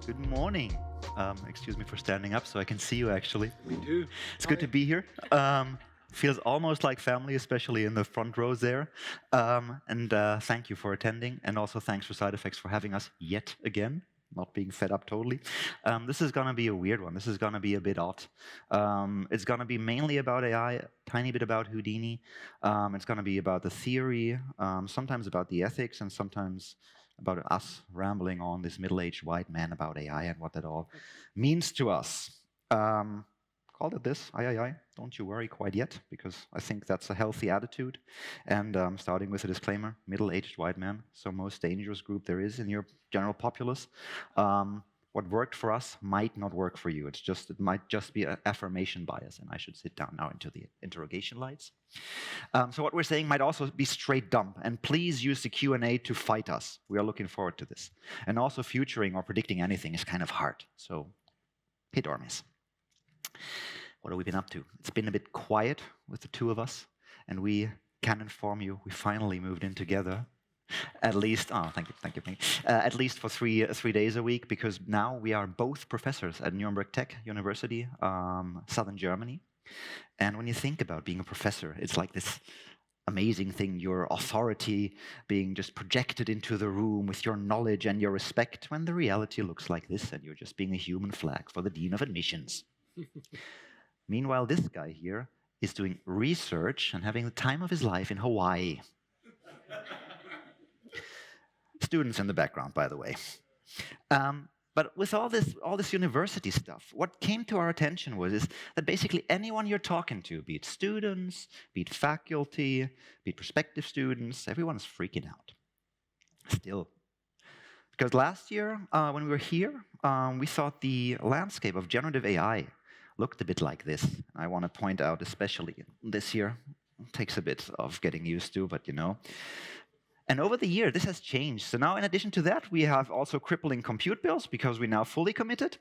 Good morning. Excuse me for standing up so I can see you actually. Me too. It's good to be here. Feels almost like family, especially in the front rows there. Thank you for attending, and also thanks for SideFX for having us yet again. Not being fed up totally. This is going to be a weird one. This is going to be a bit odd. It's going to be mainly about AI, a tiny bit about Houdini. It's going to be about the theory, sometimes about the ethics, and sometimes about us rambling on, this middle-aged white man, about AI and what that all means to us. Called it this, AIAIAI. Don't you worry quite yet, because I think that's a healthy attitude. And starting with a disclaimer, middle-aged white man, so most dangerous group there is in your general populace. What worked for us might not work for you. It might just be an affirmation bias, and I should sit down now into the interrogation lights. So what we're saying might also be straight dumb, and please use the Q&A to fight us. We are looking forward to this. And also futuring or predicting anything is kind of hard, so hit or miss. What have we been up to? It's been a bit quiet with the two of us, and we can inform you we finally moved in together. At least, thank you. At least for three days a week, because now we are both professors at Nuremberg Tech University, southern Germany. And when you think about being a professor, it's like this amazing thing, your authority being just projected into the room with your knowledge and your respect, when the reality looks like this, and you're just being a human flag for the Dean of Admissions. Meanwhile, this guy here is doing research and having the time of his life in Hawaii. Students in the background, by the way. But with all this university stuff, what came to our attention is that basically anyone you're talking to, be it students, be it faculty, be it prospective students, everyone is freaking out. Still. Because last year, when we were here, we thought the landscape of generative AI looked a bit like this. I want to point out especially this year. It takes a bit of getting used to, but you know. And over the year, this has changed. So now, in addition to that, we have also crippling compute bills because we're now fully committed.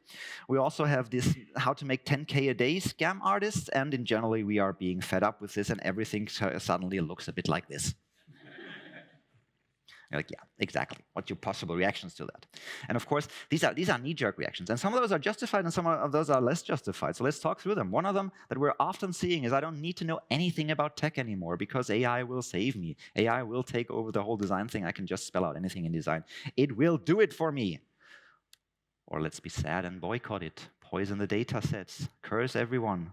We also have this how to make 10K a day scam artists, and in general, we are being fed up with this, and everything suddenly looks a bit like this. You're like, yeah, exactly. What's your possible reactions to that? And of course, these are knee-jerk reactions. And some of those are justified and some of those are less justified. So let's talk through them. One of them that we're often seeing is I don't need to know anything about tech anymore because AI will save me. AI will take over the whole design thing. I can just spell out anything in design. It will do it for me. Or let's be sad and boycott it. Poison the data sets. Curse everyone.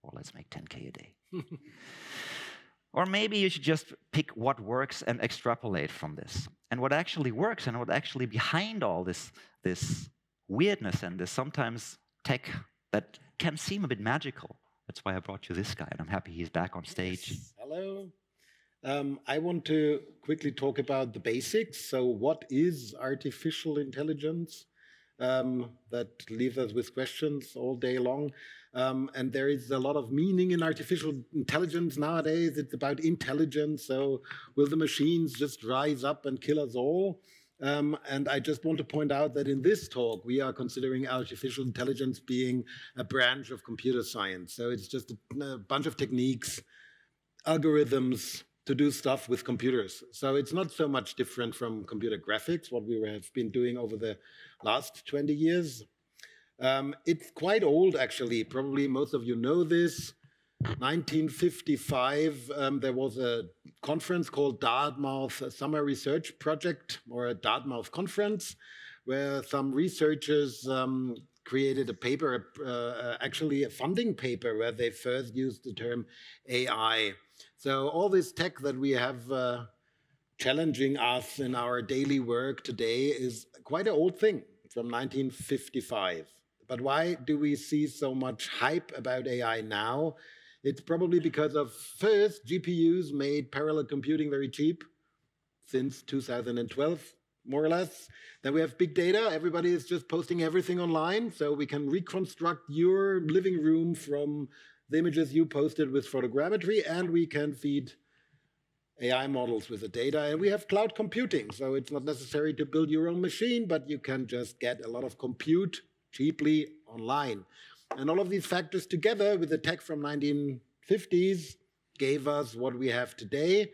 Or let's make 10K a day. Or maybe you should just pick what works and extrapolate from this. And what actually works and what actually behind all this weirdness and this sometimes tech that can seem a bit magical. That's why I brought you this guy, and I'm happy he's back on stage. Yes. Hello. I want to quickly talk about the basics. So what is artificial intelligence? That leaves us with questions all day long. And there is a lot of meaning in artificial intelligence nowadays. It's about intelligence. So will the machines just rise up and kill us all? And I just want to point out that in this talk, we are considering artificial intelligence being a branch of computer science. So it's just a bunch of techniques, algorithms to do stuff with computers. So it's not so much different from computer graphics, what we have been doing over the last 20 years. It's quite old, actually. Probably most of you know this. 1955, there was a conference called Dartmouth Summer Research Project, or a Dartmouth Conference, where some researchers created a paper, actually a funding paper, where they first used the term AI. So all this tech that we have challenging us in our daily work today is quite an old thing from 1955. But why do we see so much hype about AI now? It's probably because of, first, GPUs made parallel computing very cheap since 2012, more or less. Then we have big data. Everybody is just posting everything online, so we can reconstruct your living room from the images you posted with photogrammetry, and we can feed AI models with the data. And we have cloud computing, so it's not necessary to build your own machine, but you can just get a lot of compute cheaply online. And all of these factors together with the tech from 1950s gave us what we have today,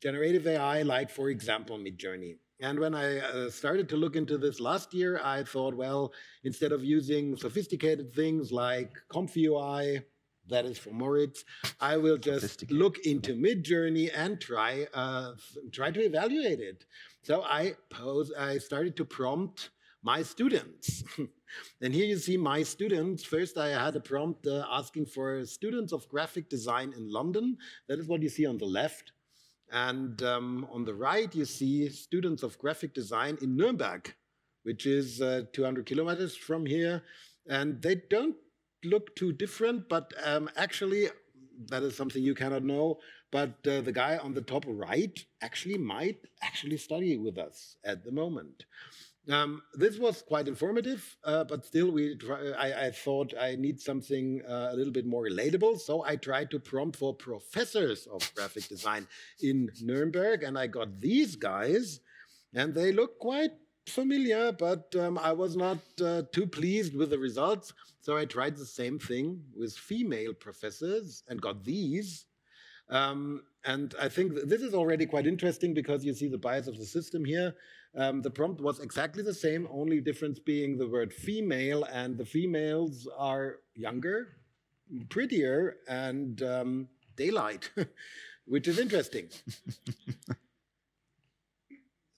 generative AI, like, for example, Midjourney. And when I started to look into this last year, I thought, well, instead of using sophisticated things like ComfUI, that is for Moritz, I will just look into Midjourney and try to evaluate it. So I started to prompt my students. And here you see my students. First, I had a prompt asking for students of graphic design in London. That is what you see on the left. And on the right, you see students of graphic design in Nuremberg, which is 200 kilometers from here. And they don't look too different, but actually, that is something you cannot know. But the guy on the top right actually might study with us at the moment. This was quite informative, but still I thought I need something a little bit more relatable. So I tried to prompt for professors of graphic design in Nuremberg, and I got these guys, and they look quite familiar, but I was not too pleased with the results. So I tried the same thing with female professors and got these. And I think this is already quite interesting because you see the bias of the system here. The prompt was exactly the same, only difference being the word female, and the females are younger, prettier, and daylight, which is interesting.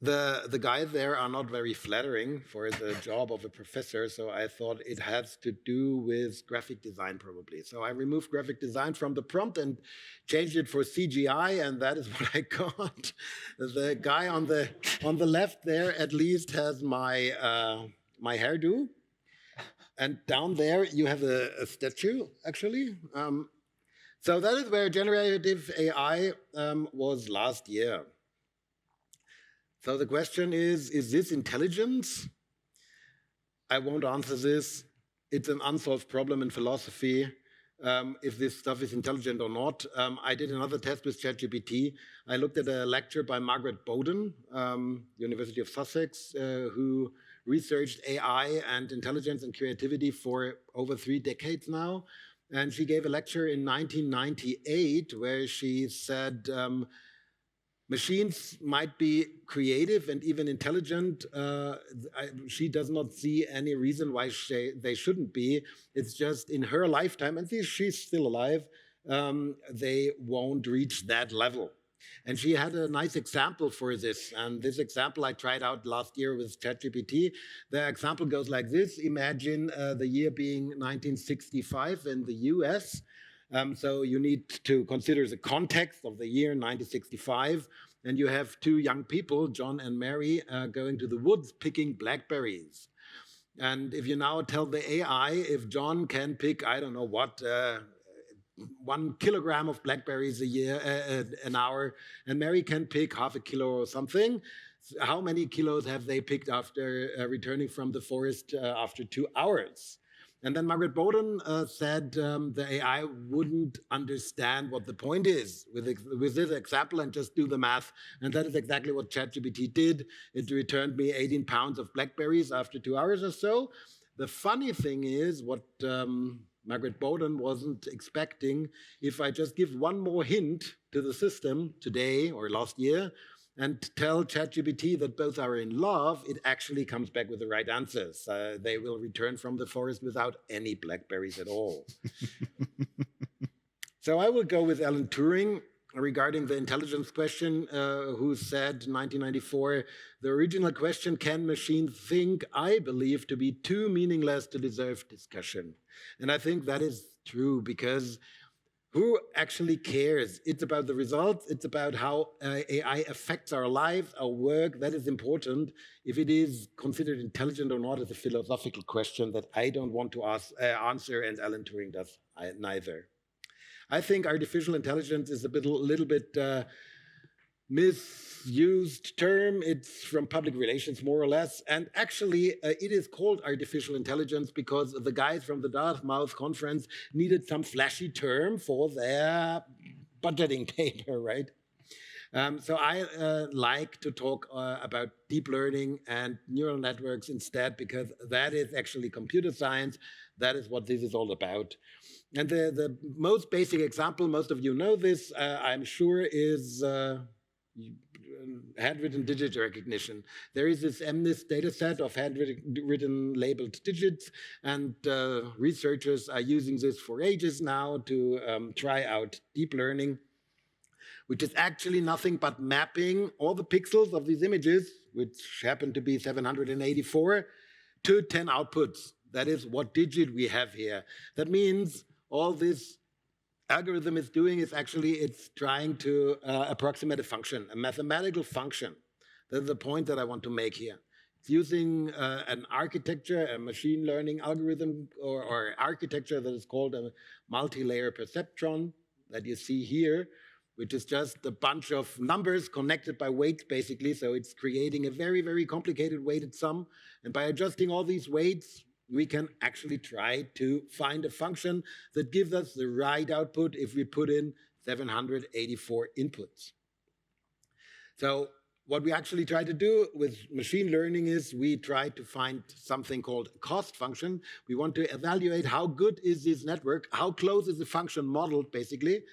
The guys there are not very flattering for the job of a professor, so I thought it has to do with graphic design probably. So I removed graphic design from the prompt and changed it for CGI, and that is what I got. The guy on the left there at least has my my hairdo, and down there you have a statue actually. So that is where generative AI was last year. So the question is this intelligence? I won't answer this. It's an unsolved problem in philosophy, if this stuff is intelligent or not. I did another test with ChatGPT. I looked at a lecture by Margaret Bowden, University of Sussex, who researched AI and intelligence and creativity for over 3 decades now. And she gave a lecture in 1998 where she said, machines might be creative and even intelligent. She does not see any reason why they shouldn't be. It's just in her lifetime, and she's still alive, they won't reach that level. And she had a nice example for this. And this example I tried out last year with ChatGPT. The example goes like this. Imagine the year being 1965 in the US. So you need to consider the context of the year 1965, and you have 2 young people, John and Mary, going to the woods picking blackberries. And if you now tell the AI if John can pick, I don't know what, 1 kilogram of blackberries a year, an hour, and Mary can pick half a kilo or something, how many kilos have they picked after returning from the forest after 2 hours? And then Margaret Bowden said the AI wouldn't understand what the point is with this example and just do the math. And that is exactly what ChatGPT did. It returned me 18 pounds of blackberries after 2 hours or so. The funny thing is what Margaret Bowden wasn't expecting. If I just give one more hint to the system today or last year, and tell ChatGPT that both are in love, it actually comes back with the right answers. They will return from the forest without any blackberries at all. So I will go with Alan Turing regarding the intelligence question, who said in 1994, the original question, can machines think, I believe to be too meaningless to deserve discussion. And I think that is true because who actually cares? It's about the results. It's about how AI affects our lives, our work. That is important. If it is considered intelligent or not is a philosophical question that I don't want to answer, and Alan Turing does neither. I think artificial intelligence is a little bit misused term. It's from public relations, more or less. And actually, it is called artificial intelligence because the guys from the Dartmouth conference needed some flashy term for their budgeting paper, right? So I like to talk about deep learning and neural networks instead, because that is actually computer science. That is what this is all about. And the most basic example, most of you know this, I'm sure, is handwritten digit recognition. There is this MNIST data set of handwritten labeled digits, and researchers are using this for ages now to try out deep learning, which is actually nothing but mapping all the pixels of these images, which happen to be 784, to 10 outputs. That is what digit we have here. That means all this algorithm is doing is actually it's trying to approximate a function, a mathematical function. That's the point that I want to make here. It's using an architecture, a machine learning algorithm or architecture that is called a multi-layer perceptron that you see here, which is just a bunch of numbers connected by weights, basically. So it's creating a very, very complicated weighted sum. And by adjusting all these weights, we can actually try to find a function that gives us the right output if we put in 784 inputs. So what we actually try to do with machine learning is we try to find something called a cost function. We want to evaluate how good is this network, how close is the function modeled, basically.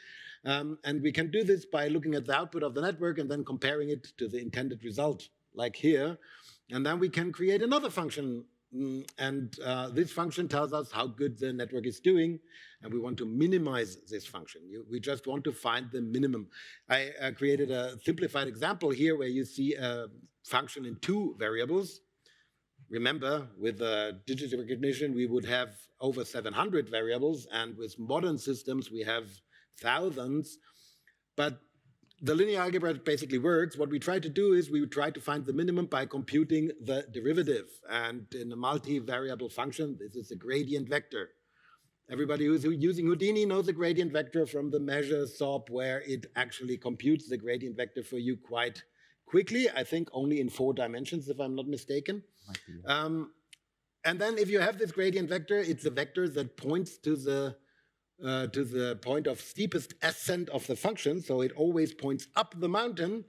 And we can do this by looking at the output of the network and then comparing it to the intended result, like here. And then we can create another function. And this function tells us how good the network is doing, and we want to minimize this function. We just want to find the minimum. I created a simplified example here where you see a function in 2 variables. Remember, with digital recognition, we would have over 700 variables, and with modern systems, we have thousands. But the linear algebra basically works. What we try to do is we try to find the minimum by computing the derivative. And in a multivariable function, this is a gradient vector. Everybody who's using Houdini knows the gradient vector from the measure SOP, where it actually computes the gradient vector for you quite quickly. I think only in 4 dimensions, if I'm not mistaken. And then if you have this gradient vector, it's a vector that points to the point of steepest ascent of the function, so it always points up the mountain.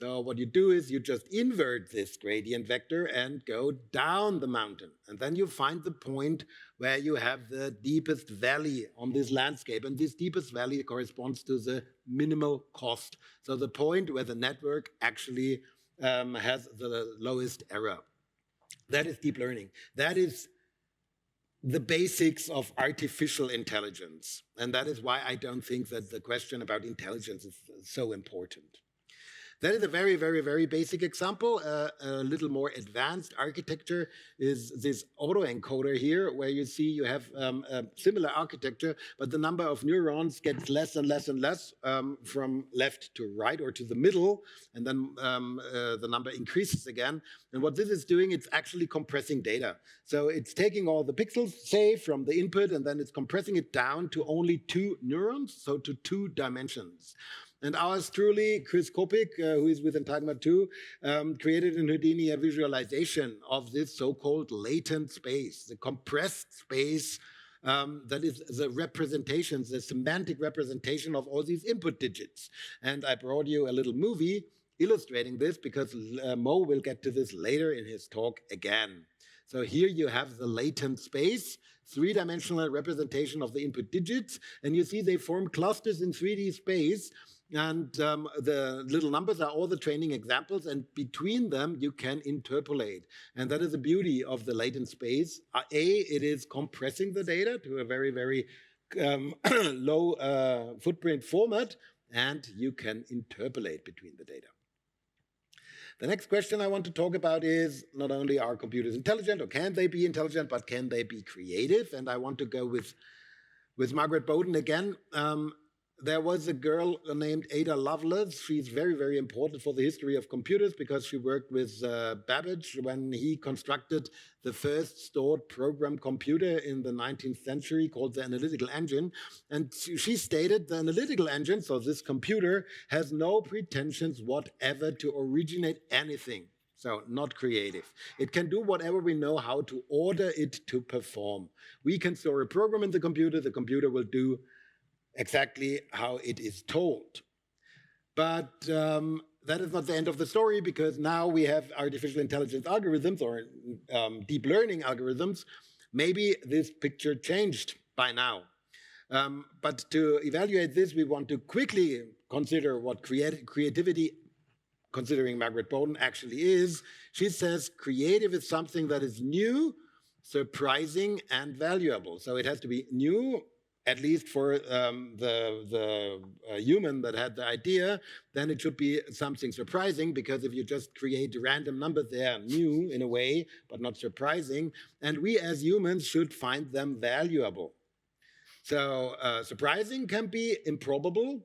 So what you do is you just invert this gradient vector and go down the mountain. And then you find the point where you have the deepest valley on this landscape. And this deepest valley corresponds to the minimal cost. So the point where the network actually has the lowest error. That is deep learning. That is the basics of artificial intelligence. And that is why I don't think that the question about intelligence is so important. That is a very, very, very basic example. A little more advanced architecture is this autoencoder here, where you see you have a similar architecture, but the number of neurons gets less and less and less from left to right or to the middle, and then the number increases again. And what this is doing, it's actually compressing data. So it's taking all the pixels, say, from the input, and then it's compressing it down to only 2 neurons, so to 2 dimensions. And ours truly, Chris Kopik, who is with Entagma too, created in Houdini a visualization of this so-called latent space, the compressed space that is the representations, the semantic representation of all these input digits. And I brought you a little movie illustrating this because Mo will get to this later in his talk again. So here you have the latent space, 3-dimensional representation of the input digits, and you see they form clusters in 3D space. And the little numbers are all the training examples, and between them you can interpolate. And that is the beauty of the latent space. It is compressing the data to a very, very low footprint format, and you can interpolate between the data. The next question I want to talk about is not only are computers intelligent, or can they be intelligent, but can they be creative? And I want to go with Margaret Bowden again. There was a girl named Ada Lovelace. She's very, very important for the history of computers because she worked with Babbage when he constructed the first stored program computer in the 19th century called the analytical engine. And she stated the analytical engine, so this computer, has no pretensions whatever to originate anything. So not creative. It can do whatever we know how to order it to perform. We can store a program in the computer will do exactly how it is told. But that is not the end of the story, because now we have artificial intelligence algorithms or deep learning algorithms. Maybe this picture changed by now. But to evaluate this, we want to quickly consider what creativity, considering Margaret Bowden, actually is. She says creative is something that is new, surprising, and valuable. So it has to be new, at least for the human that had the idea. Then it should be something surprising, because if you just create a random number, they are new in a way, but not surprising. And we as humans should find them valuable. So surprising can be improbable,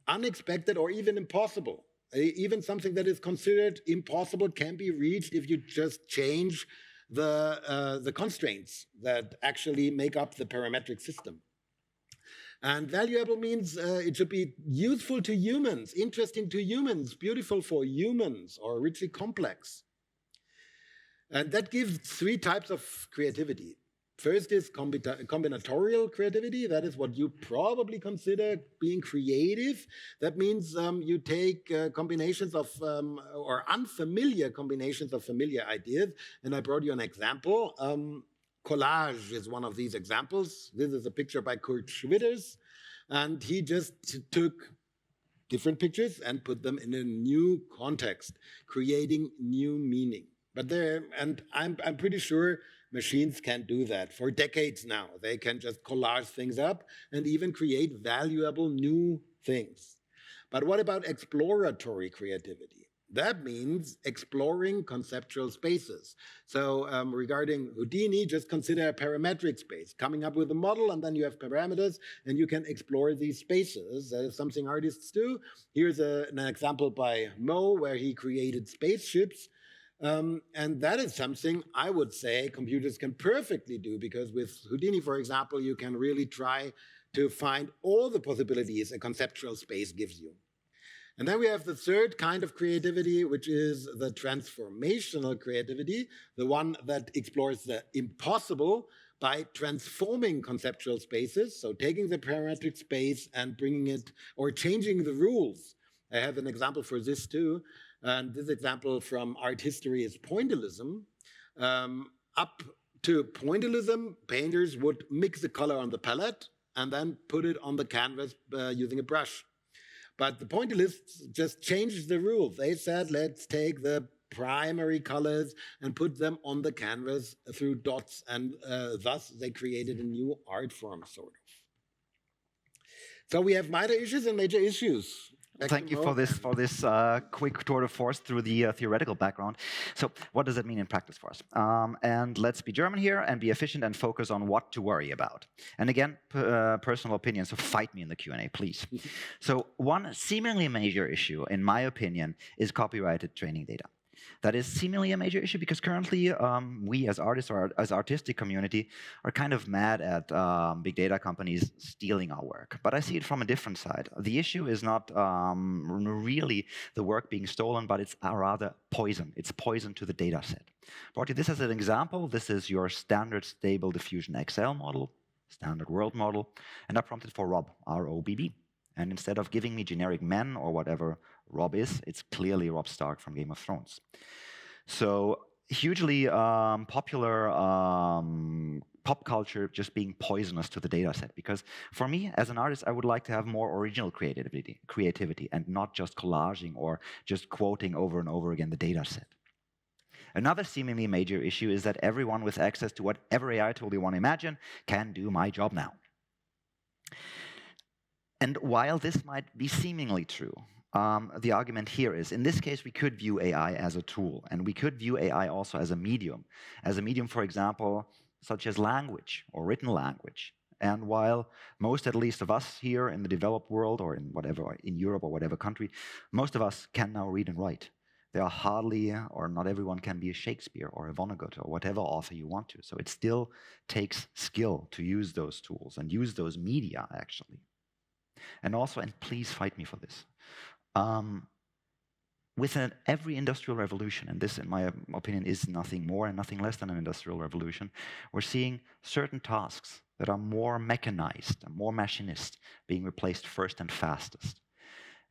unexpected, or even impossible. Even something that is considered impossible can be reached if you just change the constraints that actually make up the parametric system. And valuable means it should be useful to humans, interesting to humans, beautiful for humans, or richly complex. And that gives three types of creativity. First is combinatorial creativity. That is what you probably consider being creative. That means you take combinations of, or unfamiliar combinations of familiar ideas. And I brought you an example. Collage is one of these examples. This is a picture by Kurt Schwitters. And he just took different pictures and put them in a new context, creating new meaning. But I'm pretty sure machines can do that for decades now. They can just collage things up and even create valuable new things. But what about exploratory creativity? That means exploring conceptual spaces. So regarding Houdini, just consider a parametric space, coming up with a model, and then you have parameters, and you can explore these spaces. That is something artists do. Here's an example by Mo, where he created spaceships. And that is something I would say computers can perfectly do, because with Houdini, for example, you can really try to find all the possibilities a conceptual space gives you. And then we have the third kind of creativity, which is the transformational creativity, the one that explores the impossible by transforming conceptual spaces, so taking the parametric space and bringing it, or changing the rules. I have an example for this too. And this example from art history is pointillism. Up to pointillism, painters would mix the color on the palette and then put it on the canvas using a brush. But the pointillists just changed the rules. They said, let's take the primary colors and put them on the canvas through dots, and thus they created a new art form, sort of. So we have minor issues and major issues. Thank you for this quick tour de force through the theoretical background. So what does it mean in practice for us? And let's be German here and be efficient and focus on what to worry about. And again, personal opinion, so fight me in the Q&A, please. So one seemingly major issue, in my opinion, is copyrighted training data. That is seemingly a major issue because currently we as artists or as artistic community are kind of mad at big data companies stealing our work. But I see it from a different side. The issue is not really the work being stolen, but it's rather poison. It's poison to the data set. Brought you this as an example. This is your standard stable diffusion XL model, standard world model, and I prompted for Rob, R-O-B-B. And instead of giving me generic men or whatever Rob is, it's clearly Robb Stark from Game of Thrones. So hugely popular pop culture just being poisonous to the data set. Because for me, as an artist, I would like to have more original creativity and not just collaging or just quoting over and over again the data set. Another seemingly major issue is that everyone with access to whatever AI tool you want to imagine can do my job now. And while this might be seemingly true, the argument here is, in this case, we could view AI as a tool, and we could view AI also as a medium, for example, such as language or written language. And while most, at least, of us here in the developed world or in Europe or whatever country, most of us can now read and write. There are hardly, or not everyone can be a Shakespeare or a Vonnegut or whatever author you want to. So it still takes skill to use those tools and use those media, actually. And also, and please fight me for this, within every industrial revolution, and this, in my opinion, is nothing more and nothing less than an industrial revolution, we're seeing certain tasks that are more mechanized and more machinist being replaced first and fastest.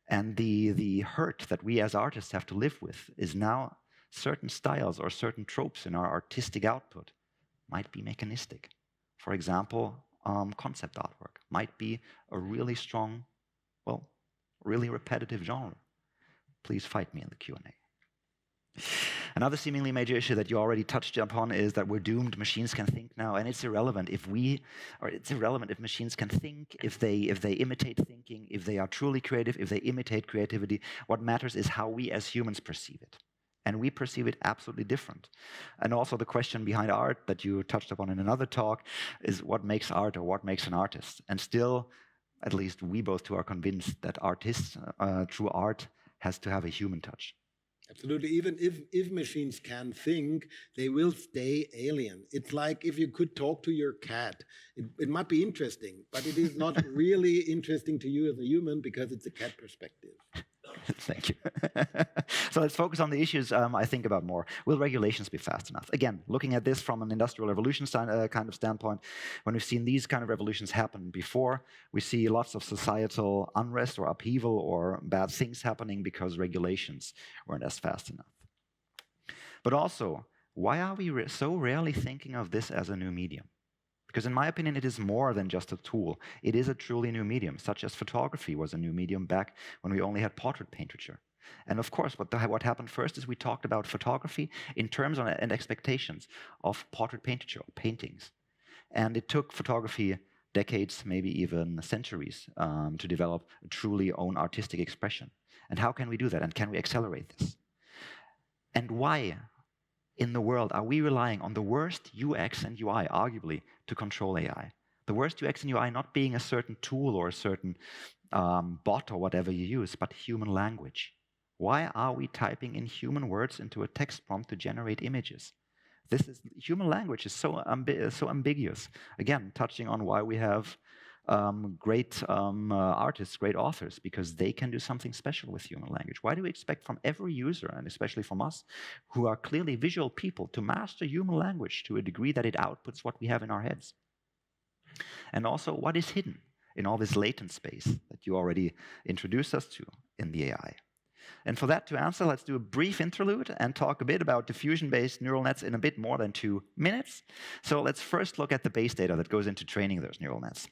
And the hurt that we as artists have to live with is now certain styles or certain tropes in our artistic output might be mechanistic. For example, concept artwork. might be a really strong, well, really repetitive genre. Please fight me in the Q&A. Another seemingly major issue that you already touched upon is that we're doomed. Machines can think now, and it's irrelevant if machines can think, if they imitate thinking, if they are truly creative, if they imitate creativity. What matters is how we as humans perceive it. And we perceive it absolutely different. And also the question behind art that you touched upon in another talk is what makes art or what makes an artist? And still, at least we both two are convinced that artists, true art, has to have a human touch. Absolutely. Even if machines can think, they will stay alien. It's like if you could talk to your cat. It might be interesting, but it is not really interesting to you as a human because it's a cat perspective. Thank you. So let's focus on the issues I think about more. Will regulations be fast enough? Again, looking at this from an industrial revolution kind of standpoint, when we've seen these kind of revolutions happen before, we see lots of societal unrest or upheaval or bad things happening because regulations weren't as fast enough. But also, why are we so rarely thinking of this as a new medium? Because in my opinion, it is more than just a tool. It is a truly new medium, such as photography was a new medium back when we only had portrait painterture. And of course, what happened first is we talked about photography in terms and expectations of portrait painterture, paintings. And it took photography decades, maybe even centuries, to develop a truly own artistic expression. And how can we do that? And can we accelerate this? And why in the world are we relying on the worst UX and UI, arguably, to control AI? The worst UX and UI not being a certain tool or a certain bot or whatever you use, but human language. Why are we typing in human words into a text prompt to generate images? Human language is so ambiguous. Again, touching on why we have great artists, great authors, because they can do something special with human language. Why do we expect from every user, and especially from us, who are clearly visual people, to master human language to a degree that it outputs what we have in our heads? And also, what is hidden in all this latent space that you already introduced us to in the AI? And for that to answer, let's do a brief interlude and talk a bit about diffusion-based neural nets in a bit more than 2 minutes. So let's first look at the base data that goes into training those neural nets.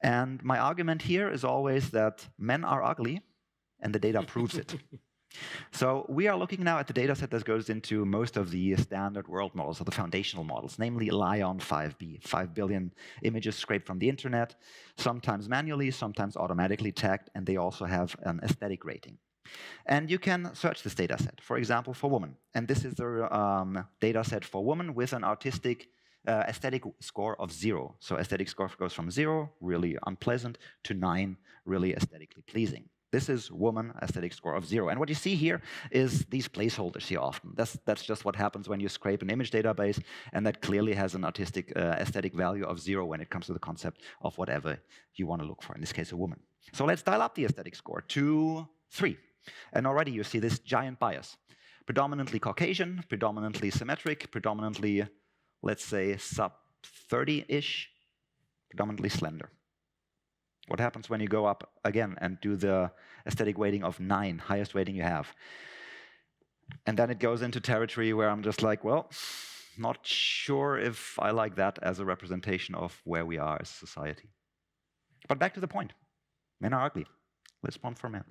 And my argument here is always that men are ugly, and the data proves it. So we are looking now at the data set that goes into most of the standard world models, or the foundational models, namely Lion 5B, 5 billion images scraped from the internet, sometimes manually, sometimes automatically tagged, and they also have an aesthetic rating. And you can search this data set, for example, for women. And this is the data set for women with an artistic aesthetic score of 0. So aesthetic score goes from 0, really unpleasant, to 9, really aesthetically pleasing. This is woman aesthetic score of 0. And what you see here is these placeholders here often. That's just what happens when you scrape an image database, and that clearly has an artistic aesthetic value of 0 when it comes to the concept of whatever you want to look for, in this case, a woman. So let's dial up the aesthetic score to 3. And already you see this giant bias. Predominantly Caucasian, predominantly symmetric, predominantly, let's say, sub-30-ish, predominantly slender. What happens when you go up again and do the aesthetic weighting of 9, highest weighting you have? And then it goes into territory where I'm just like, well, not sure if I like that as a representation of where we are as a society. But back to the point. Men are ugly. Let's prompt for men.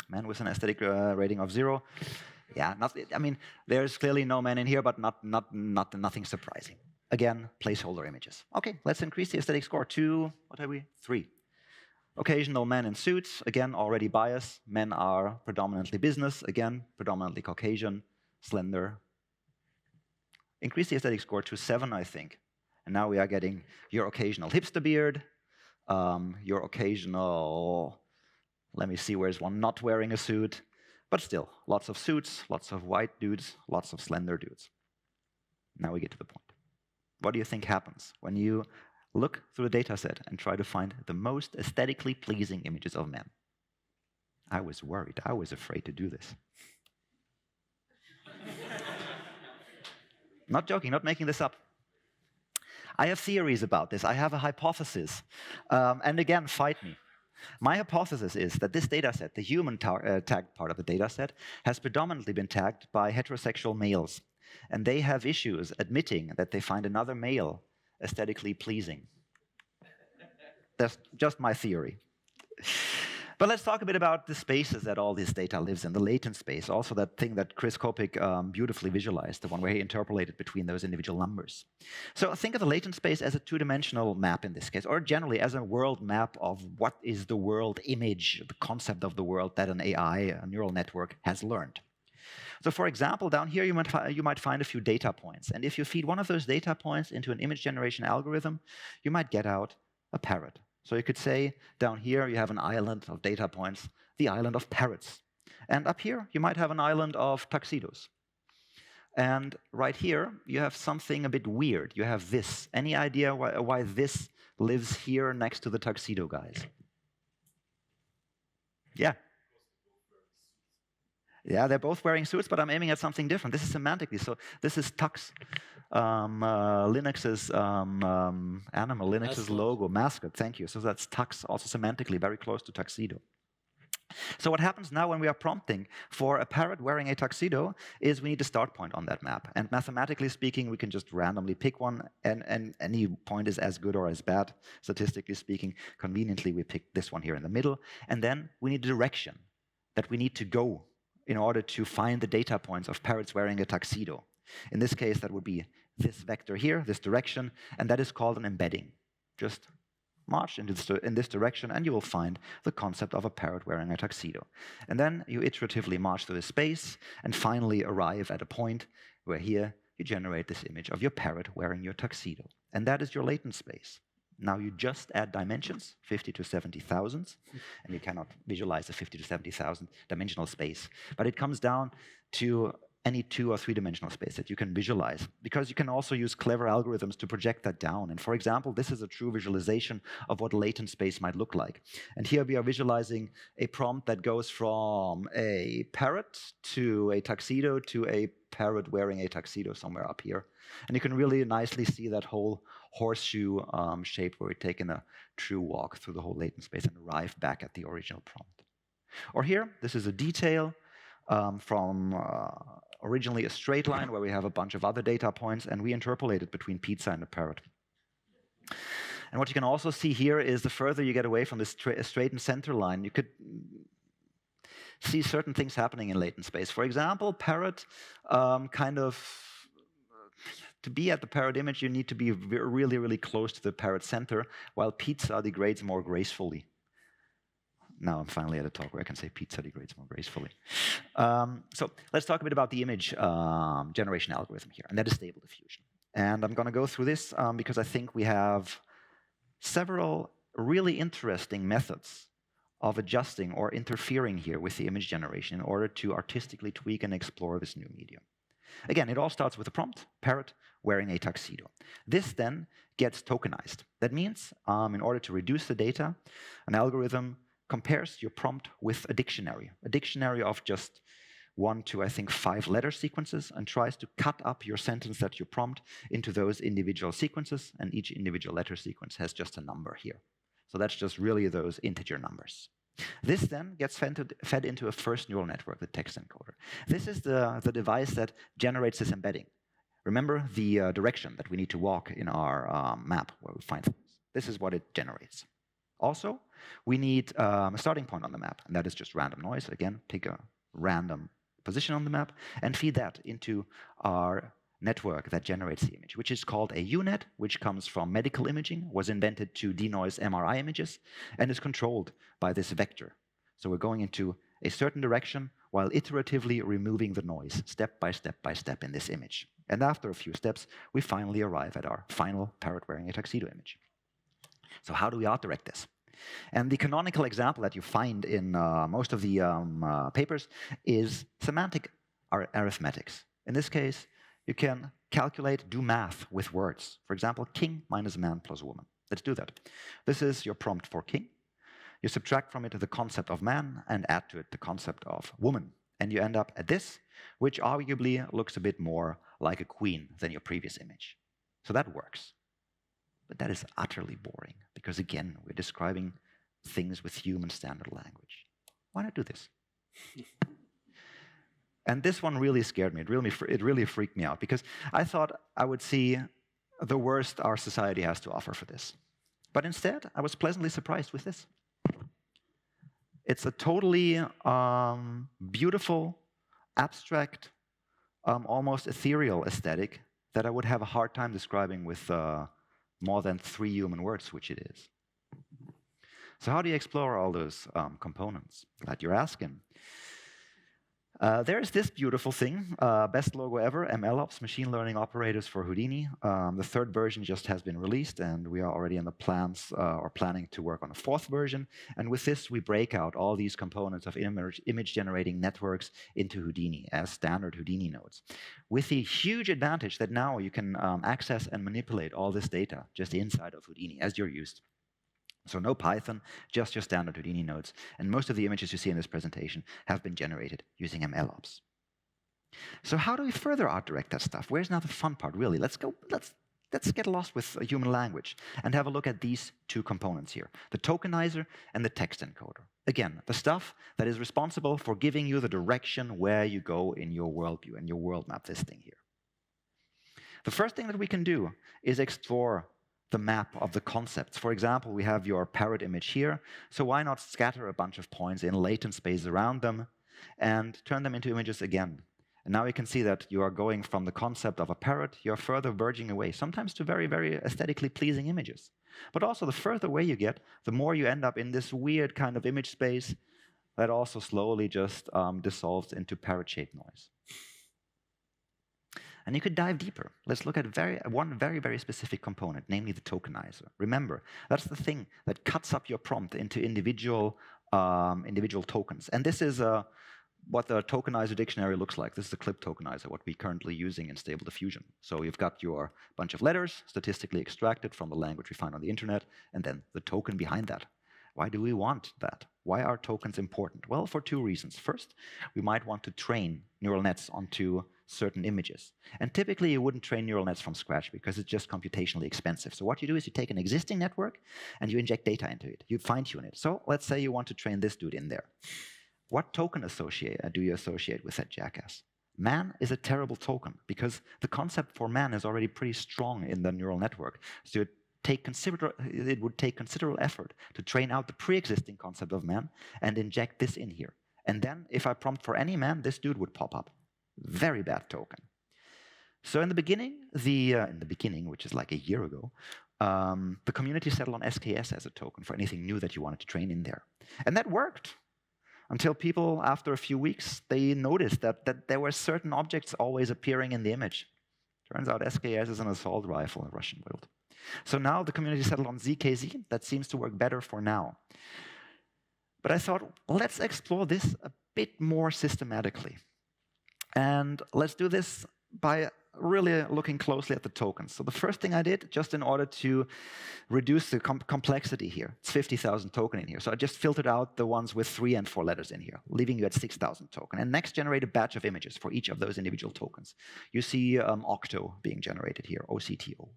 Men with an aesthetic rating of 0. Yeah, I mean, there's clearly no men in here, but nothing surprising. Again, placeholder images. Okay, let's increase the aesthetic score to, what are we? 3. Occasional men in suits, again, already biased. Men are predominantly business, again, predominantly Caucasian, slender. Increase the aesthetic score to 7, I think. And now we are getting your occasional hipster beard, your occasional, let me see, where's one not wearing a suit? But still, lots of suits, lots of white dudes, lots of slender dudes. Now we get to the point. What do you think happens when you look through the data set and try to find the most aesthetically pleasing images of men? I was worried. I was afraid to do this. Not joking, not making this up. I have theories about this. I have a hypothesis. And again, fight me. My hypothesis is that this data set, the human tagged part of the data set, has predominantly been tagged by heterosexual males. And they have issues admitting that they find another male aesthetically pleasing. That's just my theory. But let's talk a bit about the spaces that all this data lives in, the latent space, also that thing that Chris Kopik beautifully visualized, the one where he interpolated between those individual numbers. So think of the latent space as a two-dimensional map in this case, or generally as a world map of what is the world image, the concept of the world that an AI, a neural network, has learned. So for example, down here you might find a few data points. And if you feed one of those data points into an image generation algorithm, you might get out a parrot. So you could say, down here you have an island of data points, the island of parrots. And up here you might have an island of tuxedos. And right here you have something a bit weird. You have this. Any idea why this lives here next to the tuxedo guys? Yeah. Yeah, they're both wearing suits, but I'm aiming at something different. This is semantically. So this is tux. Linux's animal, Linux's logo, mascot, thank you. So that's tux, also semantically very close to tuxedo. So what happens now when we are prompting for a parrot wearing a tuxedo is we need a start point on that map. And mathematically speaking, we can just randomly pick one, and any point is as good or as bad, statistically speaking. Conveniently, we pick this one here in the middle. And then we need a direction that we need to go in order to find the data points of parrots wearing a tuxedo. In this case, that would be this vector here, this direction, and that is called an embedding. Just march in this direction, and you will find the concept of a parrot wearing a tuxedo. And then you iteratively march through the space, and finally arrive at a point where here you generate this image of your parrot wearing your tuxedo. And that is your latent space. Now you just add dimensions, 50 to 70,000, and you cannot visualize a 50 to 70,000 dimensional space. But it comes down to any 2 or 3-dimensional space that you can visualize, because you can also use clever algorithms to project that down. And for example, this is a true visualization of what latent space might look like. And here we are visualizing a prompt that goes from a parrot to a tuxedo to a parrot wearing a tuxedo somewhere up here. And you can really nicely see that whole horseshoe shape where we've taken a true walk through the whole latent space and arrive back at the original prompt. Or here, this is a detail from originally a straight line where we have a bunch of other data points, and we interpolated between pizza and a parrot. And what you can also see here is the further you get away from this straight and center line, you could see certain things happening in latent space. For example, parrot to be at the parrot image, you need to be really, really close to the parrot center, while pizza degrades more gracefully. Now I'm finally at a talk where I can say pizza degrades more gracefully. So let's talk a bit about the image generation algorithm here, and that is stable diffusion. And I'm going to go through this because I think we have several really interesting methods of adjusting or interfering here with the image generation in order to artistically tweak and explore this new medium. Again, it all starts with a prompt, parrot wearing a tuxedo. This then gets tokenized. That means in order to reduce the data, an algorithm compares your prompt with a dictionary of just 1 to, I think, 5 letter sequences, and tries to cut up your sentence that you prompt into those individual sequences, and each individual letter sequence has just a number here. So that's just really those integer numbers. This then gets fed into a first neural network, the text encoder. This is the device that generates this embedding. Remember the direction that we need to walk in our map where we find things. This is what it generates. Also, we need a starting point on the map, and that is just random noise. Again, pick a random position on the map and feed that into our network that generates the image, which is called a UNet, which comes from medical imaging, was invented to denoise MRI images, and is controlled by this vector. So we're going into a certain direction while iteratively removing the noise, step by step in this image. And after a few steps, we finally arrive at our final parrot wearing a tuxedo image. So how do we out-direct this? And the canonical example that you find in most of the papers is semantic arithmetics. In this case, you can calculate, do math with words. For example, king minus man plus woman. Let's do that. This is your prompt for king. You subtract from it the concept of man and add to it the concept of woman. And you end up at this, which arguably looks a bit more like a queen than your previous image. So that works. But that is utterly boring, because again, we're describing things with human standard language. Why not do this? And this one really scared me. It really freaked me out, because I thought I would see the worst our society has to offer for this. But instead, I was pleasantly surprised with this. It's a totally beautiful, abstract, almost ethereal aesthetic that I would have a hard time describing with more than 3 human words, which it is. So how do you explore all those components? Glad you're asking. There's this beautiful thing, best logo ever, MLOps, Machine Learning Operators for Houdini. The 3rd version just has been released, and we are already in the plans or planning to work on a 4th version. And with this, we break out all these components of image-generating networks into Houdini as standard Houdini nodes, with the huge advantage that now you can access and manipulate all this data just inside of Houdini as you're used. So no Python, just your standard Houdini nodes. And most of the images you see in this presentation have been generated using MLOps. So how do we further art direct that stuff? Where's now the fun part, really? Let's get lost with human language and have a look at these 2 components here, the tokenizer and the text encoder. Again, the stuff that is responsible for giving you the direction where you go in your worldview and your world map, this thing here. The first thing that we can do is explore the map of the concepts. For example, we have your parrot image here, so why not scatter a bunch of points in latent space around them and turn them into images again? And now you can see that you are going from the concept of a parrot, you're further verging away, sometimes to very, very aesthetically pleasing images. But also the further away you get, the more you end up in this weird kind of image space that also slowly just dissolves into parrot-shaped noise. And you could dive deeper. Let's look at one very, very specific component, namely the tokenizer. Remember, that's the thing that cuts up your prompt into individual tokens. And this is what the tokenizer dictionary looks like. This is the clip tokenizer, what we're currently using in Stable Diffusion. So you've got your bunch of letters statistically extracted from the language we find on the internet, and then the token behind that. Why do we want that? Why are tokens important? Well, for 2 reasons. First, we might want to train neural nets onto certain images. And typically, you wouldn't train neural nets from scratch because it's just computationally expensive. So what you do is you take an existing network and you inject data into it. You fine-tune it. So let's say you want to train this dude in there. What token do you associate with that jackass? Man is a terrible token because the concept for man is already pretty strong in the neural network. So it would take considerable effort to train out the pre-existing concept of man and inject this in here. And then if I prompt for any man, this dude would pop up. Very bad token. So in the beginning, which is like a year ago, the community settled on SKS as a token for anything new that you wanted to train in there. And that worked. Until people, after a few weeks, they noticed that there were certain objects always appearing in the image. Turns out SKS is an assault rifle in Russian build. So now the community settled on ZKZ. That seems to work better for now. But I thought, let's explore this a bit more systematically. And let's do this by really looking closely at the tokens. So the first thing I did, just in order to reduce the complexity here, it's 50,000 token in here. So I just filtered out the ones with 3 and 4 letters in here, leaving you at 6,000 token. And next, generate a batch of images for each of those individual tokens. You see Octo being generated here, OCTO.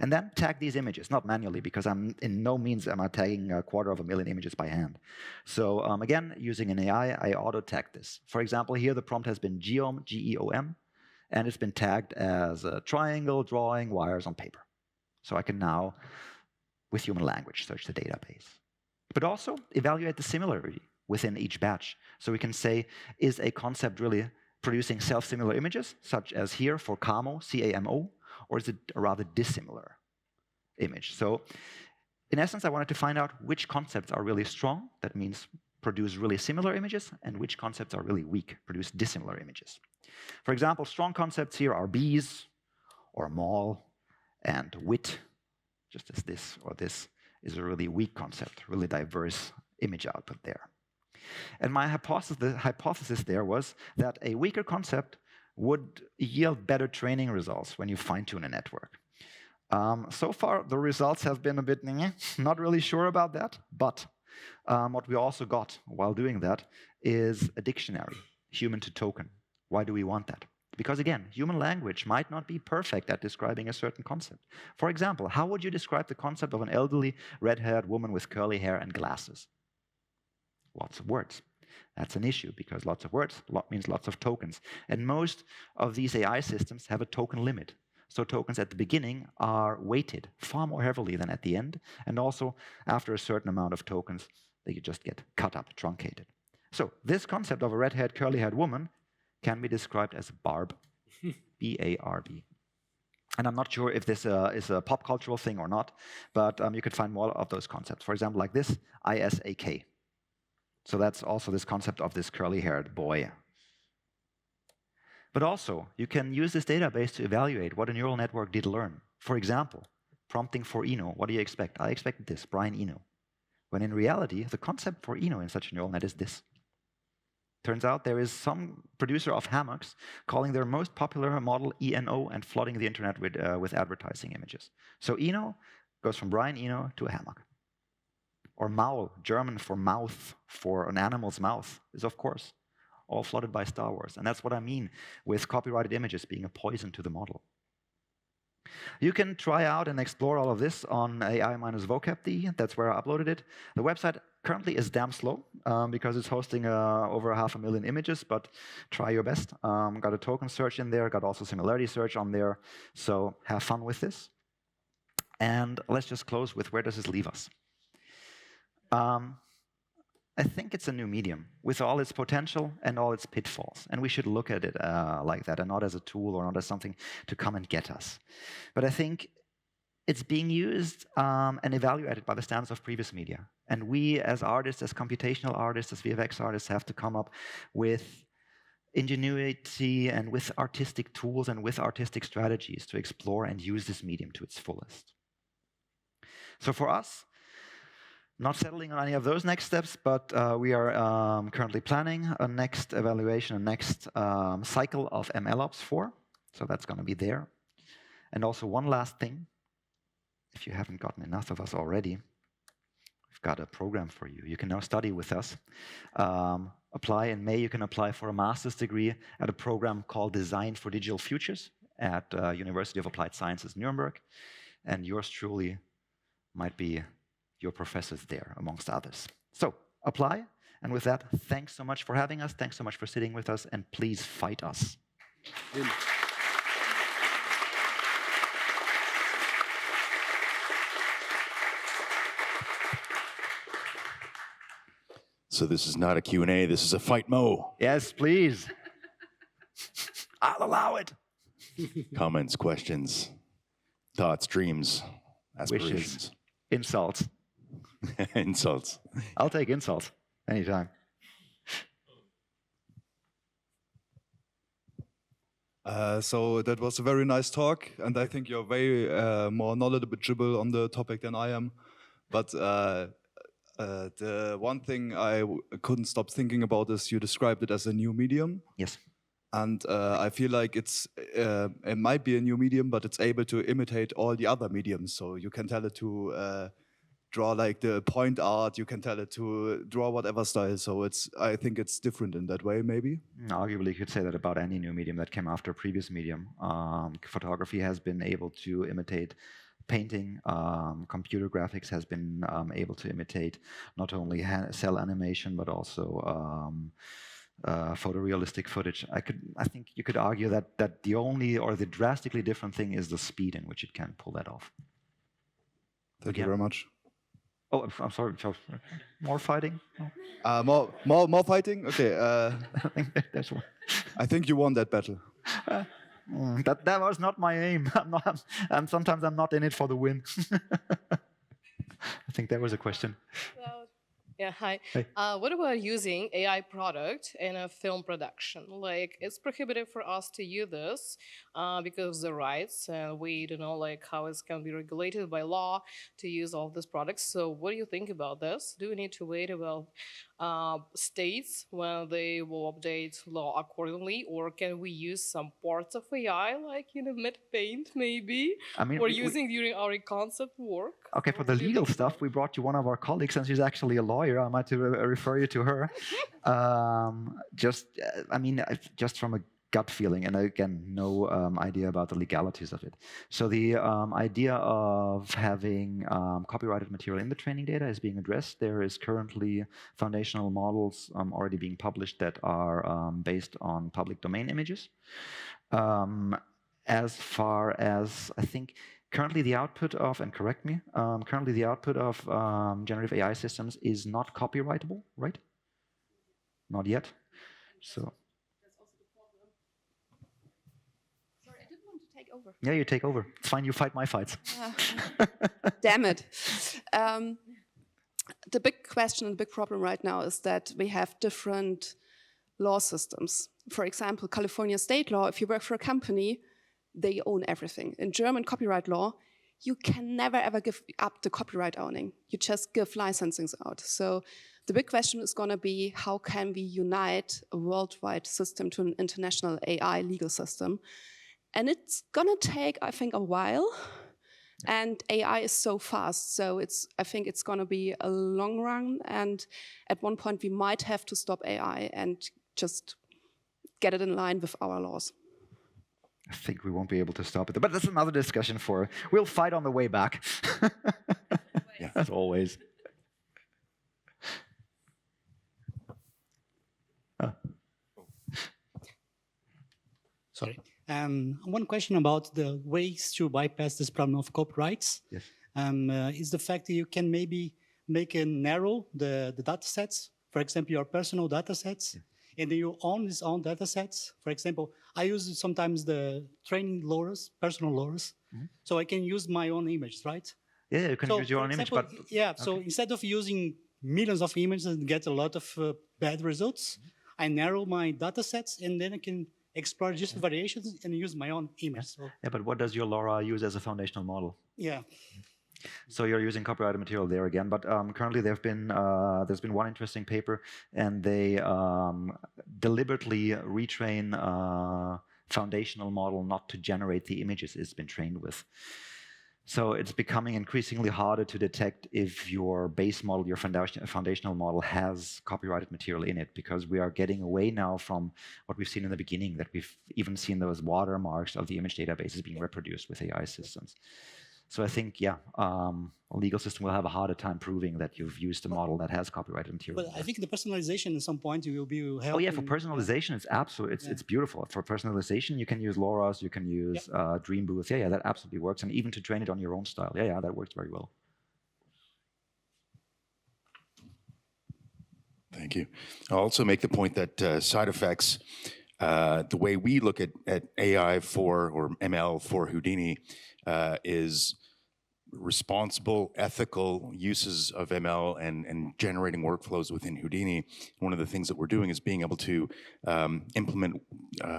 And then tag these images, not manually, because I'm in no means am I tagging 250,000 images by hand. So again, using an AI, I auto-tag this. For example, here the prompt has been geom, G-E-O-M, and it's been tagged as a triangle drawing wires on paper. So I can now, with human language, search the database. But also evaluate the similarity within each batch. So we can say, is a concept really producing self-similar images, such as here for Camo, C-A-M-O, or is it a rather dissimilar image? So in essence, I wanted to find out which concepts are really strong, that means produce really similar images, and which concepts are really weak, produce dissimilar images. For example, strong concepts here are bees, or mall, and wit, just as this or this is a really weak concept, really diverse image output there. And my hypothesis there was that a weaker concept would yield better training results when you fine-tune a network. So far, the results have been a bit not really sure about that, but what we also got while doing that is a dictionary, human to token. Why do we want that? Because again, human language might not be perfect at describing a certain concept. For example, how would you describe the concept of an elderly, red-haired woman with curly hair and glasses? Lots of words. That's an issue because lots of words means lots of tokens. And most of these AI systems have a token limit. So tokens at the beginning are weighted far more heavily than at the end. And also, after a certain amount of tokens, they just get cut up, truncated. So this concept of a red-haired, curly-haired woman can be described as barb, B-A-R-B. And I'm not sure if this is a pop cultural thing or not, but you could find more of those concepts. For example, like this, ISAK. So that's also this concept of this curly-haired boy. But also, you can use this database to evaluate what a neural network did learn. For example, prompting for Eno. What do you expect? I expected this, Brian Eno. When in reality, the concept for Eno in such a neural net is this. Turns out there is some producer of hammocks calling their most popular model ENO and flooding the internet with advertising images. So Eno goes from Brian Eno to a hammock. Or Maul, German for mouth, for an animal's mouth, is of course all flooded by Star Wars. And that's what I mean with copyrighted images being a poison to the model. You can try out and explore all of this on AI-vocab.de. That's where I uploaded it. The website currently is damn slow because it's hosting over 500,000 images, but try your best. Got a token search in there, got also similarity search on there. So have fun with this. And let's just close with where does this leave us? I think it's a new medium with all its potential and all its pitfalls. And we should look at it like that and not as a tool or not as something to come and get us. But I think it's being used and evaluated by the standards of previous media. And we as artists, as computational artists, as VFX artists have to come up with ingenuity and with artistic tools and with artistic strategies to explore and use this medium to its fullest. So for us, not settling on any of those next steps, but we are currently planning a next evaluation, a next cycle of MLOps 4. So that's going to be there. And also one last thing, if you haven't gotten enough of us already, we've got a program for you. You can now study with us. Apply in May, you can apply for a master's degree at a program called Design for Digital Futures at University of Applied Sciences, Nuremberg. And yours truly might be your professors there, amongst others. So apply, and with that, thanks so much for having us, thanks so much for sitting with us, and please fight us. So this is not a Q&A, this is a fight mo. Yes, please. I'll allow it. Comments, questions, thoughts, dreams, aspirations. Wishes, insults. Insults. I'll take insults anytime. So that was a very nice talk, and I think you're way more knowledgeable on the topic than I am. But the one thing I couldn't stop thinking about is you described it as a new medium. Yes. And I feel like it might be a new medium, but it's able to imitate all the other mediums. So you can tell it to draw like the point art, you can tell it to draw whatever style. So I think it's different in that way, maybe. Arguably, you could say that about any new medium that came after a previous medium. Photography has been able to imitate painting. Computer graphics has been able to imitate not only cell animation, but also photorealistic footage. I think you could argue that the only or the drastically different thing is the speed in which it can pull that off. Thank you very much. Oh, I'm sorry. More fighting? More fighting? Okay. I think there's one. I think you won that battle. That was not my aim. Sometimes I'm not in it for the win. I think there was a question. Yeah, hi. Hey. What about using AI product in a film production? Like, it's prohibitive for us to use this because of the rights, and we don't know like how it can be regulated by law to use all these products. So what do you think about this? Do we need to wait about states when they will update law accordingly, or can we use some parts of AI, like mid-paint maybe, or using during our concept work? Okay, for the legal stuff, we brought you one of our colleagues, and she's actually a lawyer. I might refer you to her. Just from a gut feeling, and again, no idea about the legalities of it. So the idea of having copyrighted material in the training data is being addressed. There is currently foundational models already being published that are based on public domain images. as far as I think currently the output of, and correct me, currently the output of generative AI systems is not copyrightable, right? Not yet. So. Sorry, I didn't want to take over. Yeah, you take over. It's fine. You fight my fights. Damn it. The big question and big problem right now is that we have different law systems. For example, California state law, if you work for a company, they own everything. In German copyright law, you can never ever give up the copyright owning. You just give licensings out. So the big question is going to be, how can we unite a worldwide system to an international AI legal system? And it's going to take, I think, a while. And AI is so fast, so I think it's going to be a long run. And at one point, we might have to stop AI and just get it in line with our laws. I think we won't be able to stop it, but that's another discussion for. We'll fight on the way back. Yeah, as always. Sorry. One question about the ways to bypass this problem of copyrights. Yes. Is the fact that you can maybe make it narrow the data sets, for example, your personal data sets, and then you own these own data sets. For example, I use sometimes the training LoRa's, personal LoRa's, so I can use my own image, right? Yeah, you can use your own image, but so instead of using millions of images and get a lot of bad results, I narrow my data sets and then I can explore just variations and use my own image. So, yeah, but what does your LoRa use as a foundational model? yeah. So you're using copyrighted material there again, but currently there's been one interesting paper, and they deliberately retrain foundational model not to generate the images it's been trained with. So it's becoming increasingly harder to detect if your base model, your foundational model, has copyrighted material in it, because we are getting away now from what we've seen in the beginning, that we've even seen those watermarks of the image databases being reproduced with AI systems. So I think, yeah, a legal system will have a harder time proving that you've used a model that has copyrighted material. But I think the personalization at some point will be helping. Oh yeah, for personalization, it's absolutely, it's beautiful. For personalization, you can use LoRa's, you can use Dream Booth. Yeah, that absolutely works. And even to train it on your own style. Yeah, that works very well. Thank you. I'll also make the point that SideFX, the way we look at AI for, or ML for Houdini, is responsible, ethical uses of ML and generating workflows within Houdini. One of the things that we're doing is being able to implement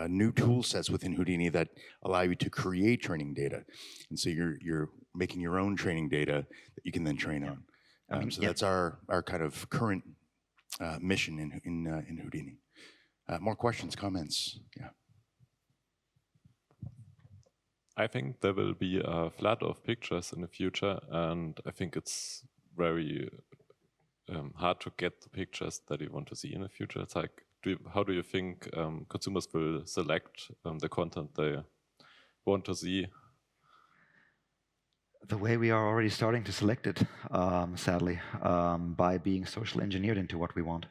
new tool sets within Houdini that allow you to create training data. And so you're making your own training data that you can then train on. So that's our kind of current mission in Houdini. More questions, comments? Yeah. I think there will be a flood of pictures in the future, and I think it's very hard to get the pictures that you want to see in the future. It's like, how do you think consumers will select the content they want to see? The way we are already starting to select it, sadly, by being social engineered into what we want.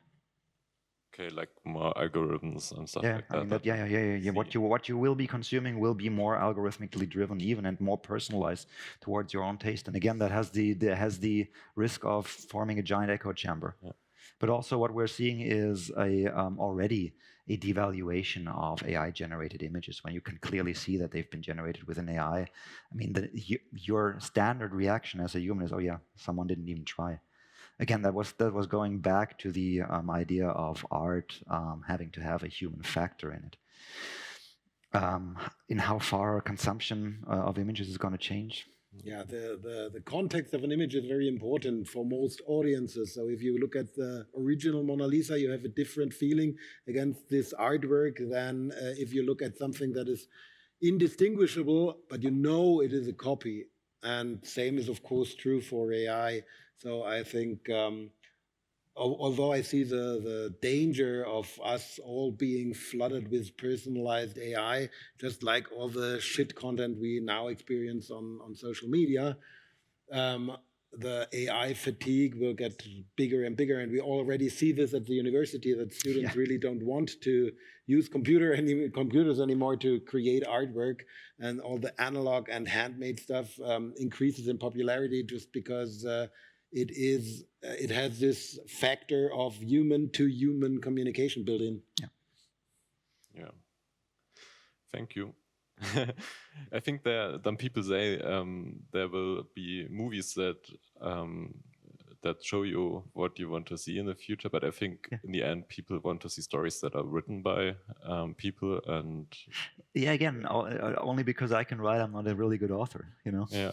Okay, like more algorithms and stuff like that. I mean yeah. What you will be consuming will be more algorithmically driven, even, and more personalized towards your own taste. And again, that has the risk of forming a giant echo chamber. Yeah. But also, what we're seeing is already a devaluation of AI-generated images, when you can clearly see that they've been generated with an AI. I mean, your standard reaction as a human is, "Oh yeah, someone didn't even try." Again, that was going back to the idea of art having to have a human factor in it. In how far consumption of images is going to change? Yeah, the context of an image is very important for most audiences. So if you look at the original Mona Lisa, you have a different feeling against this artwork than if you look at something that is indistinguishable, but you know it is a copy. And same is, of course, true for AI. So I think, although I see the danger of us all being flooded with personalized AI, just like all the shit content we now experience on social media, the AI fatigue will get bigger and bigger, and we already see this at the university, that students really don't want to use computers anymore to create artwork, and all the analog and handmade stuff increases in popularity just because it has this factor of human to human communication built in. Yeah. Thank you. I think some people say there will be movies that that show you what you want to see in the future, but I think in the end people want to see stories that are written by people. And again, only because I can write, I'm not a really good author, you know. Yeah.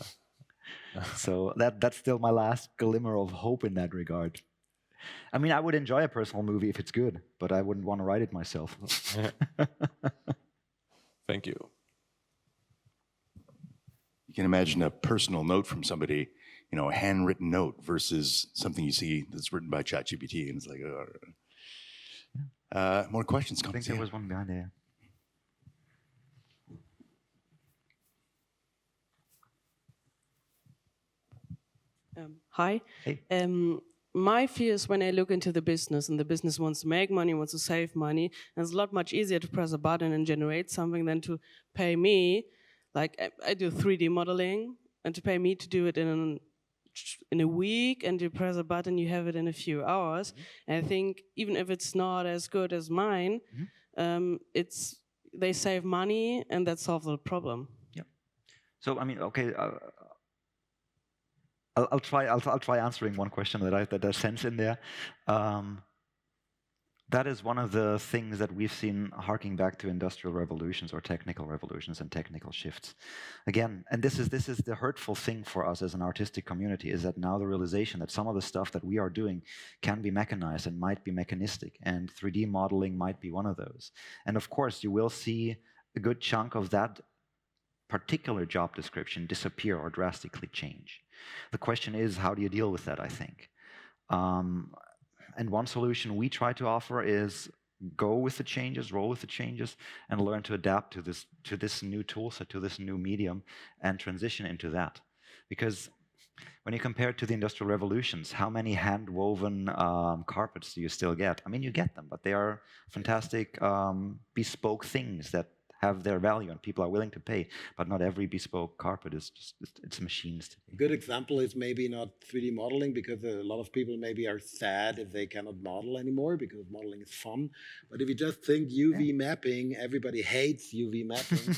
So that's still my last glimmer of hope in that regard. I mean, I would enjoy a personal movie if it's good, but I wouldn't want to write it myself. Thank you. You can imagine a personal note from somebody, you know, a handwritten note versus something you see that's written by ChatGPT, and it's like, more questions, I think there was one behind there. Hi. Hey. My fear is when I look into the business, and the business wants to make money, wants to save money, and it's a lot much easier to press a button and generate something than to pay me. Like I do 3D modeling, and to pay me to do it in a week, and you press a button, you have it in a few hours. And I think even if it's not as good as mine, they save money, and that solves the problem. Yeah. So I mean, okay. I'll try answering one question that I sense in there. That is one of the things that we've seen harking back to industrial revolutions or technical revolutions and technical shifts. Again, and this is the hurtful thing for us as an artistic community, is that now the realization that some of the stuff that we are doing can be mechanized and might be mechanistic, and 3D modeling might be one of those. And of course, you will see a good chunk of that particular job description disappear or drastically change. The question is, how do you deal with that, I think? And one solution we try to offer is go with the changes, roll with the changes, and learn to adapt to this new tool set, to this new medium, and transition into that. Because when you compare it to the industrial revolutions, how many hand-woven carpets do you still get? I mean, you get them, but they are fantastic bespoke things that have their value and people are willing to pay, but not every bespoke carpet is just, it's machines today. A good example is maybe not 3D modeling, because a lot of people maybe are sad if they cannot model anymore, because modeling is fun. But if you just think UV mapping, everybody hates UV mapping.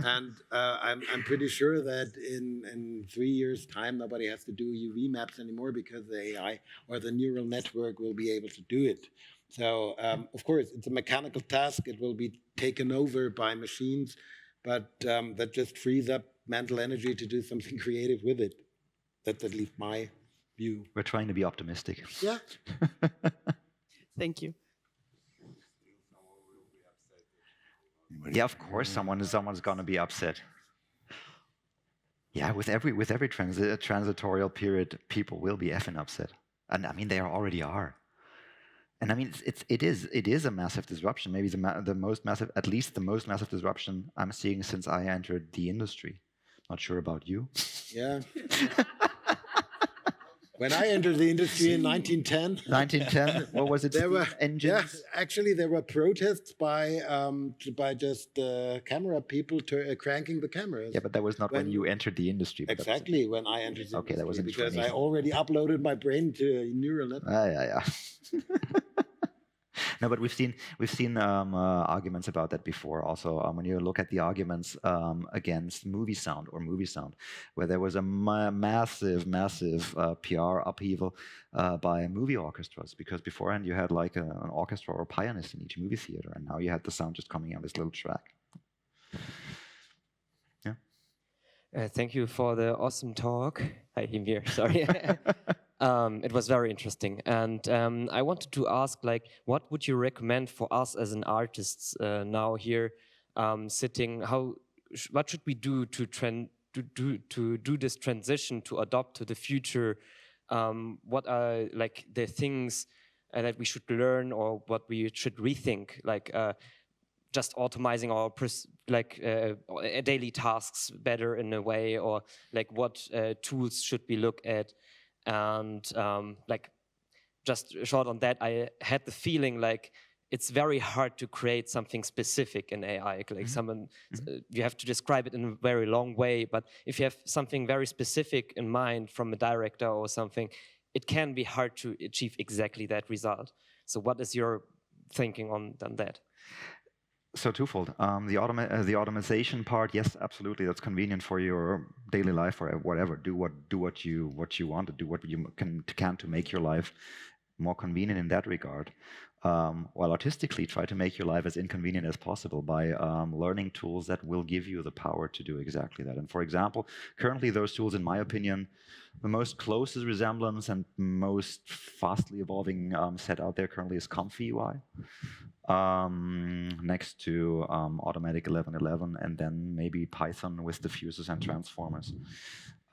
And I'm pretty sure that in 3 years' time, nobody has to do UV maps anymore, because the AI or the neural network will be able to do it. So, of course, it's a mechanical task. It will be taken over by machines, but that just frees up mental energy to do something creative with it. That's at least my view. We're trying to be optimistic. Yeah. Thank you. Yeah, of course, someone's going to be upset. Yeah, with every transitorial period, people will be effing upset, and I mean they already are. And I mean, it is a massive disruption. Maybe the most massive, at least the most massive disruption I'm seeing since I entered the industry. Not sure about you. Yeah. When I entered the industry in 1910. 1910. What was it? There were engines. Yes, actually, there were protests by just camera people cranking the cameras. Yeah, but that was not when you entered the industry. Exactly when I entered the industry. That was in because I already uploaded my brain to a neural network. Yeah. No, but we've seen arguments about that before. Also, when you look at the arguments against movie sound, where there was a massive PR upheaval by movie orchestras, because beforehand you had like an orchestra or a pianist in each movie theater, and now you had the sound just coming out this little track. Yeah. Thank you for the awesome talk. Hi, I'm here. Sorry. It was very interesting, and I wanted to ask, like, what would you recommend for us as an artists now here sitting? What should we do to do this transition, to adopt to the future? What are like the things that we should learn, or what we should rethink? Like just automizing our daily tasks better in a way, or like what tools should we look at? And like, just short on that, I had the feeling like it's very hard to create something specific in AI. Like you have to describe it in a very long way, but if you have something very specific in mind from a director or something, it can be hard to achieve exactly that result. So what is your thinking on that? So twofold. The automation part, yes, absolutely. That's convenient for your daily life or whatever. Do what you want to do, what you can to make your life more convenient in that regard. While artistically, try to make your life as inconvenient as possible by learning tools that will give you the power to do exactly that. And for example, currently those tools, in my opinion, the most closest resemblance and most fastly evolving set out there currently is Comfy UI. Next to Automatic 1111, and then maybe Python with diffusers and transformers.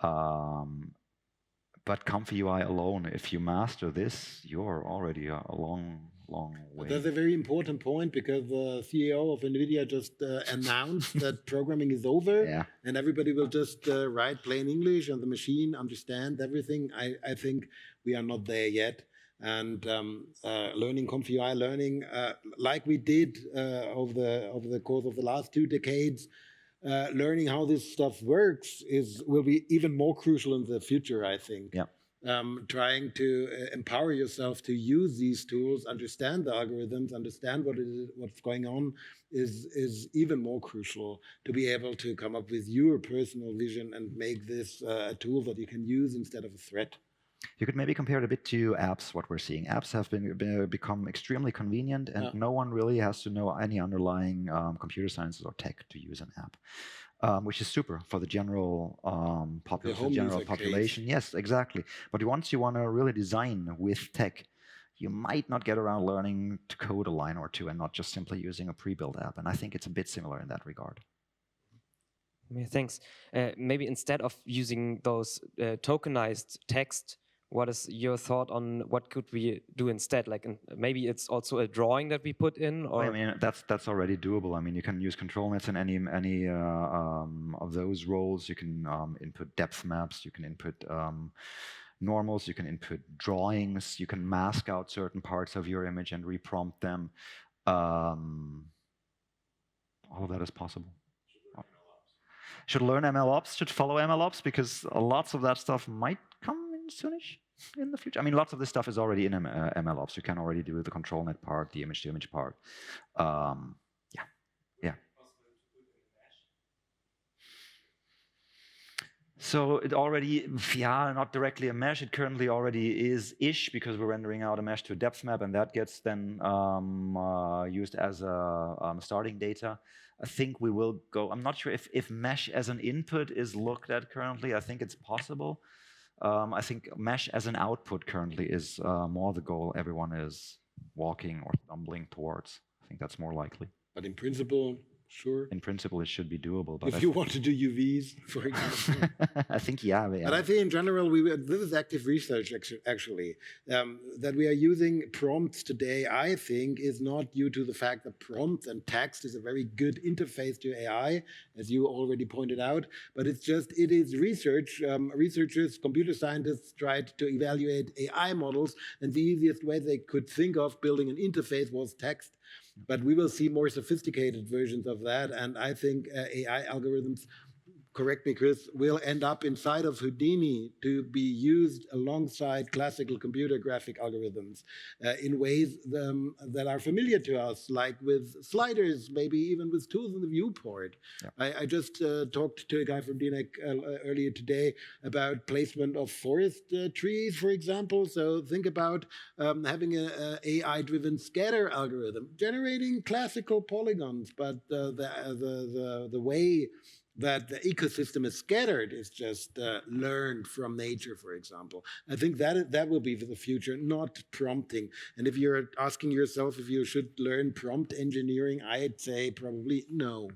But Comfy UI alone, if you master this, you're already a long way. That's a very important point, because the CEO of NVIDIA just announced that programming is over, and everybody will just write plain English and the machine understand everything. I think we are not there yet. And learning Comfy UI, learning like we did over the course of the last 2 decades, learning how this stuff works will be even more crucial in the future, I think. Yeah. Trying to empower yourself to use these tools, understand the algorithms, understand what's going on is even more crucial, to be able to come up with your personal vision and make this a tool that you can use instead of a threat. You could maybe compare it a bit to apps, what we're seeing. Apps have become extremely convenient, and no one really has to know any underlying computer sciences or tech to use an app, which is super for the general population. Yes, exactly. But once you want to really design with tech, you might not get around learning to code a line or two and not just simply using a pre-built app. And I think it's a bit similar in that regard. Yeah, thanks. Maybe instead of using those tokenized text, what is your thought on what could we do instead? Like, maybe it's also a drawing that we put in, or I mean, that's already doable. I mean, you can use control nets in any of those roles. You can input depth maps. You can input normals. You can input drawings. You can mask out certain parts of your image and reprompt them. All of that is possible. Should learn MLOps, should follow MLOps, because lots of that stuff might come in soonish in the future. I mean, lots of this stuff is already in MLOps. You can already do the control net part, the image-to-image part. Yeah. So it already, not directly a mesh. It currently already is-ish, because we're rendering out a mesh to a depth map, and that gets then used as a starting data. I think we will go, I'm not sure if mesh as an input is looked at currently. I think it's possible. I think mesh as an output currently is more the goal everyone is walking or stumbling towards. I think that's more likely. But in principle, sure. In principle, it should be doable. But if you want to do UVs, for example. I think, yeah. But I think in general, this is active research, actually. That we are using prompts today, I think, is not due to the fact that prompts and text is a very good interface to AI, as you already pointed out. But it is research. Researchers, computer scientists tried to evaluate AI models, and the easiest way they could think of building an interface was text. But we will see more sophisticated versions of that, and I think AI algorithms, correct me, Chris, will end up inside of Houdini to be used alongside classical computer graphic algorithms in ways that are familiar to us, like with sliders, maybe even with tools in the viewport. Yeah. I just talked to a guy from DNEC earlier today about placement of forest trees, for example. So think about having an AI-driven scatter algorithm, generating classical polygons, but the way that the ecosystem is scattered is just learned from nature, for example. I think that will be the future, not prompting. And if you're asking yourself if you should learn prompt engineering, I'd say probably no.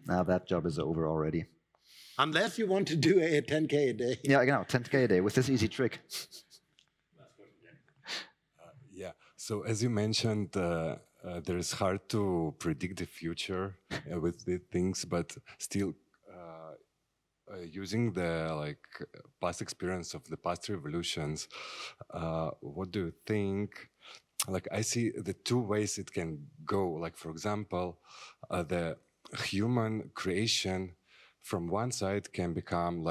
Now that job is over already. Unless you want to do a 10K a day. Yeah, 10K a day with this easy trick. Yeah, so as you mentioned, there is hard to predict the future with the things, but still using the past experience of the past revolutions, what do you think? I see the two ways it can go. For example, the human creation from one side can become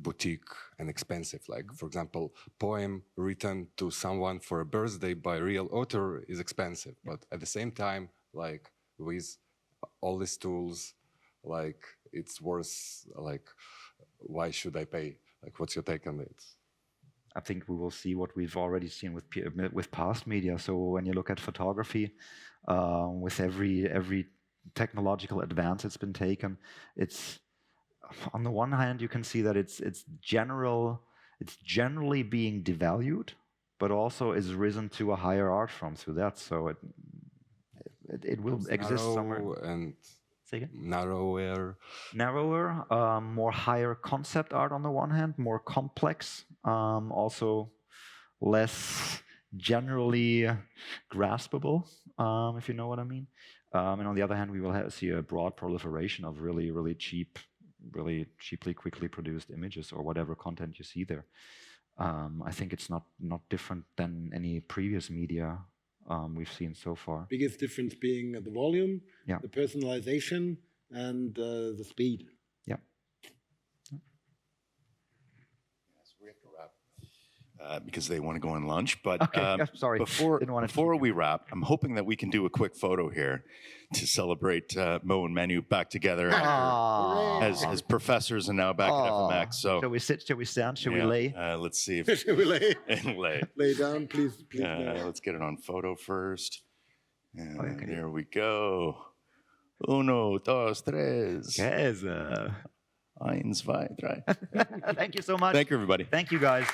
boutique and expensive. For example, poem written to someone for a birthday by a real author is expensive. But at the same time, with all these tools, it's worth, why should I pay? What's your take on it? I think we will see what we've already seen with past media. So when you look at photography, with every technological advance it's been taken, it's on the one hand you can see that it's generally being devalued, but also is risen to a higher art form through that. So it will exist somewhere. And narrower, more higher concept art on the one hand, more complex, also less generally graspable, if you know what I mean. And on the other hand, we will see a broad proliferation of really cheaply, quickly produced images or whatever content you see there. I think it's not different than any previous media we've seen so far. Biggest difference being the volume, yeah, the personalization, and the speed. Yeah. Yes, we have to wrap because they want to go on lunch. But okay, sorry. Before we wrap, I'm hoping that we can do a quick photo here to celebrate Mo and Manu back together as professors and now back at FMX. So shall we sit? Shall we stand? Shall we lay? Let's see if shall we lay? lay. Lay down, please. Let's get it on photo first. And there we go. Uno, dos, tres. Yes. 1, 2, 3. Thank you so much. Thank you, everybody. Thank you, guys.